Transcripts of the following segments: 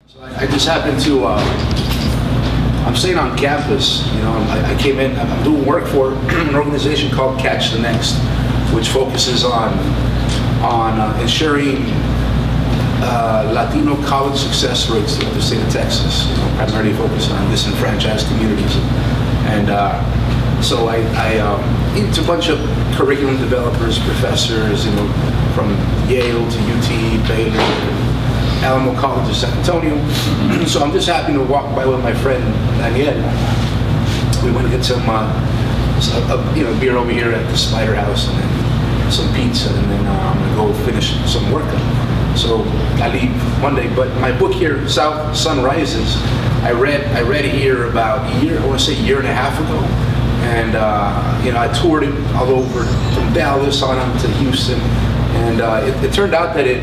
So I just happened to, I'm staying on campus, you know, I came in, I'm doing work for an organization called Catch the Next, which focuses on ensuring Latino college success rates throughout the state of Texas, you know, primarily focused on disenfranchised communities. And so it's a bunch of curriculum developers, professors, you know, from Yale to UT, Baylor, Alamo College of San Antonio. So I'm just happy to walk by with my friend Daniel. We went to get some beer over here at the Spider House, and then some pizza, and then I'm gonna go finish some work. So I leave Monday. But my book here, South Sun Rises, I read here about a year and a half ago, and I toured it all over from Dallas on up to Houston, and it turned out that it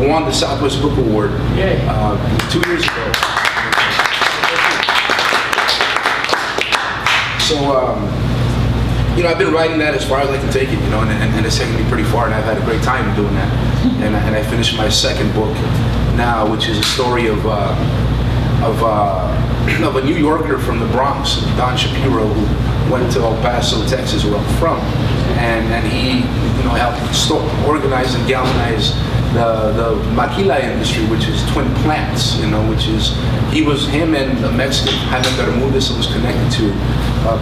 won the Southwest Book Award 2 years ago. So, I've been writing that as far as I can take it, you know, and it's taken me pretty far, and I've had a great time doing that. And I finished my second book now, which is a story of a New Yorker from the Bronx, Don Shapiro, who went to El Paso, Texas, where I'm from, and he, helped organize and galvanize the maquila industry, which is twin plants, him and a Mexican, Jaime Bermudez, that was connected to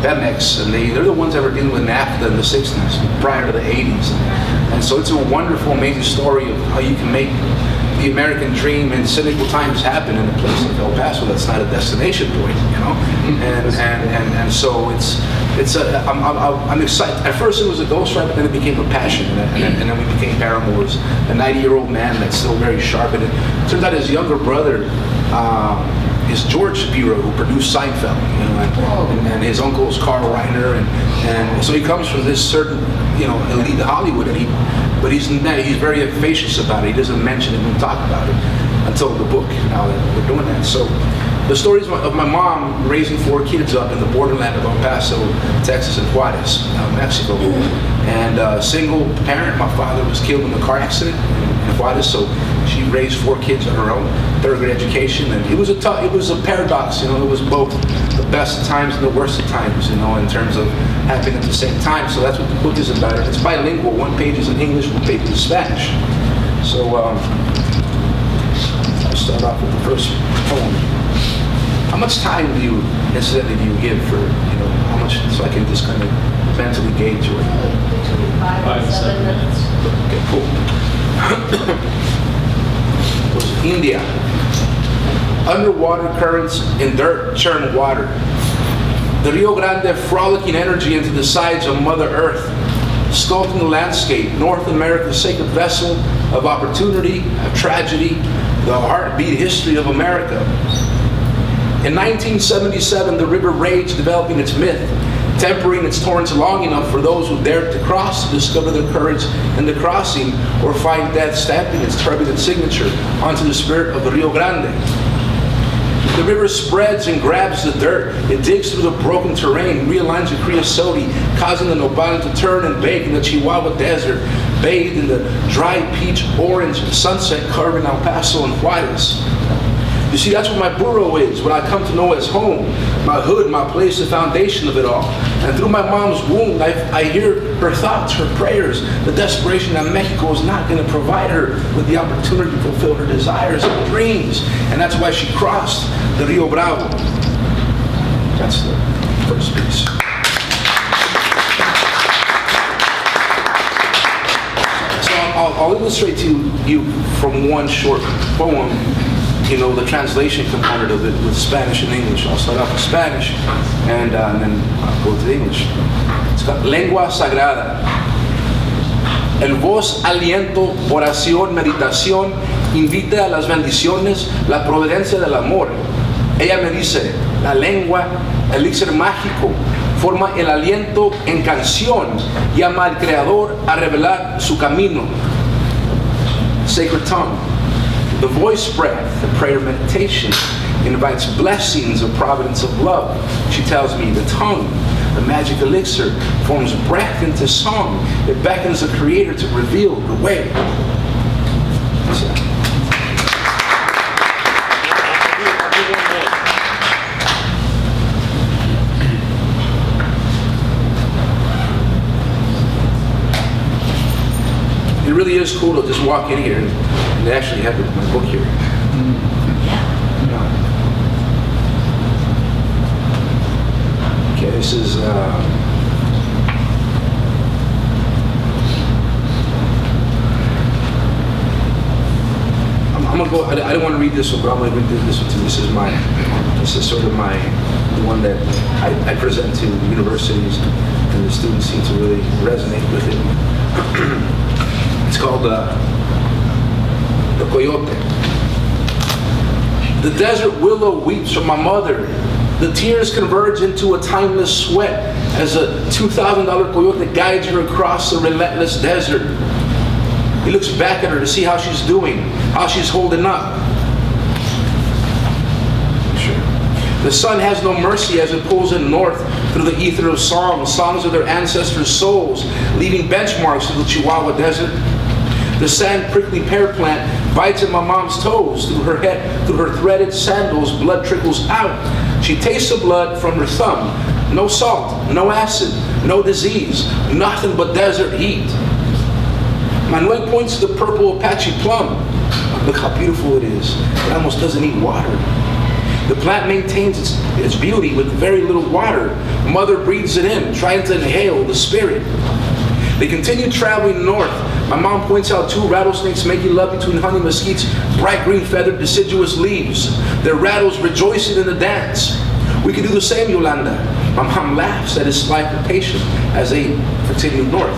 Pemex, and they're the ones that were dealing with NAFTA in the 60s, prior to the 80s. And so it's a wonderful, amazing story of how you can make the American dream in cynical times happen in a place like El Paso that's not a destination point, you know? And so I'm excited. At first it was a ghostwriter, but then it became a passion, and then we became paramours. A 90-year-old man that's still very sharp, and it turns out his younger brother is George Shapiro, who produced Seinfeld, and his uncle is Carl Reiner, and so he comes from this certain, elite Hollywood, but he's very effacious about it. He doesn't mention it and talk about it until the book. Now that we're doing that, so the stories of my mom raising 4 kids up in the borderland of El Paso, Texas, and Juarez, Mexico, and single parent. My father was killed in a car accident in Juarez, so she raised 4 kids on her own, 3rd grade education, and it was a paradox. It was both the best of times and the worst of times, in terms of happening at the same time. So that's what the book is about. It's bilingual. 1 page is in English, 1 page is in Spanish. So I'll start off with the first poem. How much time do you give for, how much, so I can just kind of mentally gauge it? Between 5 and 7 minutes. Okay, cool. India. Underwater currents in dirt churn water. The Rio Grande frolicking energy into the sides of Mother Earth, sculpting the landscape, North America's sacred vessel of opportunity, of tragedy, the heartbeat history of America. In 1977, the river raged, developing its myth, tempering its torrents long enough for those who dared to cross to discover their courage in the crossing, or find death stamping its turbulent signature onto the spirit of the Rio Grande. The river spreads and grabs the dirt. It digs through the broken terrain, realigns the creosote, causing the nopal to turn and bake in the Chihuahua desert, bathed in the dry peach orange sunset carving El Paso and Juarez. You see, that's what my burro is, what I come to know as home, my hood, my place, the foundation of it all. And through my mom's wound, I hear her thoughts, her prayers, the desperation that Mexico is not going to provide her with the opportunity to fulfill her desires and dreams. And that's why she crossed the Rio Bravo. That's the first piece. So I'll illustrate to you from one short poem, the translation component of it with Spanish and English. I'll start off with Spanish, and then I'll go to the English. It's called Lengua Sagrada. El voz, aliento, oración, meditación, invita a las bendiciones, la providencia del amor. Ella me dice, la lengua, elixir mágico, forma el aliento en canción, llama al Creador a revelar su camino. Sacred tongue. The voice breath, the prayer meditation, invites blessings of providence of love. She tells me the tongue, the magic elixir, forms breath into song. It beckons the Creator to reveal the way. So, is cool to just walk in here and they actually have my book here. Okay, this is I'm gonna go. I don't want to read this one, but I'm gonna read this one too. This is sort of the one that I present to universities, and the students seem to really resonate with it. It's called the Coyote. The desert willow weeps for my mother. The tears converge into a timeless sweat as a $2,000 coyote guides her across the relentless desert. He looks back at her to see how she's doing, how she's holding up. Sure. The sun has no mercy as it pulls in north through the ether of songs of their ancestors' souls, leaving benchmarks in the Chihuahua desert. The sand prickly pear plant bites at my mom's toes. Through her head, through her threaded sandals, blood trickles out. She tastes the blood from her thumb. No salt, no acid, no disease, nothing but desert heat. Manuel points to the purple Apache plum. Look how beautiful it is. It almost doesn't need water. The plant maintains its beauty with very little water. Mother breathes it in, trying to inhale the spirit. They continue traveling north. My mom points out 2 rattlesnakes making love between honey mesquite's bright green feathered deciduous leaves. Their rattles rejoicing in the dance. We can do the same, Yolanda. My mom laughs at his slight impatience as they continue north.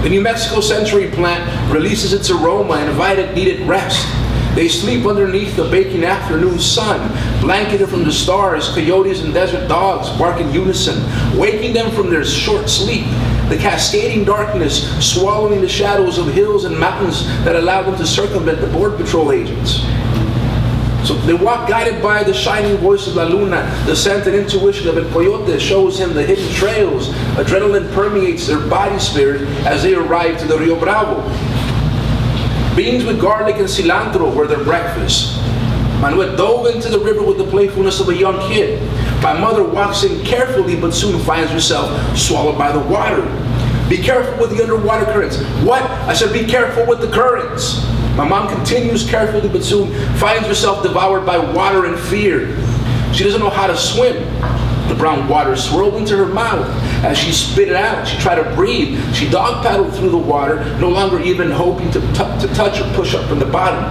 The New Mexico century plant releases its aroma and invited needed rest. They sleep underneath the baking afternoon sun, blanketed from the stars. Coyotes and desert dogs bark in unison, waking them from their short sleep. The cascading darkness swallowing the shadows of hills and mountains that allow them to circumvent the Border Patrol agents. So they walk guided by the shining voice of La Luna. The scent and intuition of El Coyote shows him the hidden trails. Adrenaline permeates their body spirit as they arrive to the Rio Bravo. Beans with garlic and cilantro were their breakfast. Manuel dove into the river with the playfulness of a young kid. My mother walks in carefully but soon finds herself swallowed by the water. Be careful with the underwater currents. What? I said be careful with the currents. My mom continues carefully but soon finds herself devoured by water and fear. She doesn't know how to swim. The brown water swirled into her mouth. As she spit it out, she tried to breathe. She dog paddled through the water, no longer even hoping to touch or push up from the bottom.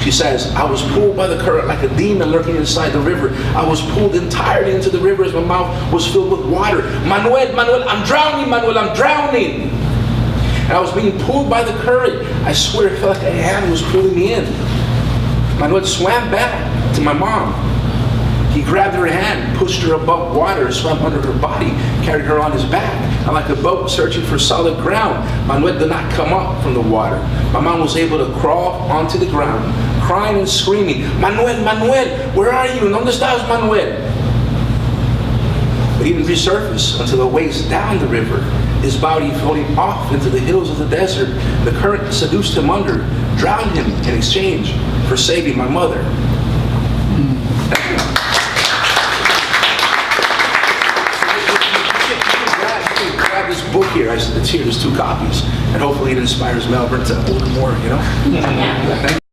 She says, I was pulled by the current like a demon lurking inside the river. I was pulled entirely into the river as my mouth was filled with water. Manuel, I'm drowning, Manuel, I'm drowning. And I was being pulled by the current. I swear it felt like a hand was pulling me in. Manuel swam back to my mom. He grabbed her hand, pushed her above water, swam under her body, carried her on his back. And like a boat searching for solid ground, Manuel did not come up from the water. My mom was able to crawl onto the ground, crying and screaming, Manuel, where are you? ¿Dónde estás, Manuel? But he didn't resurface until the waist down the river, his body floating off into the hills of the desert. The current seduced him under, drowned him in exchange for saving my mother. This book here, it's here, there's 2 copies, and hopefully it inspires Malvern to order more, you know?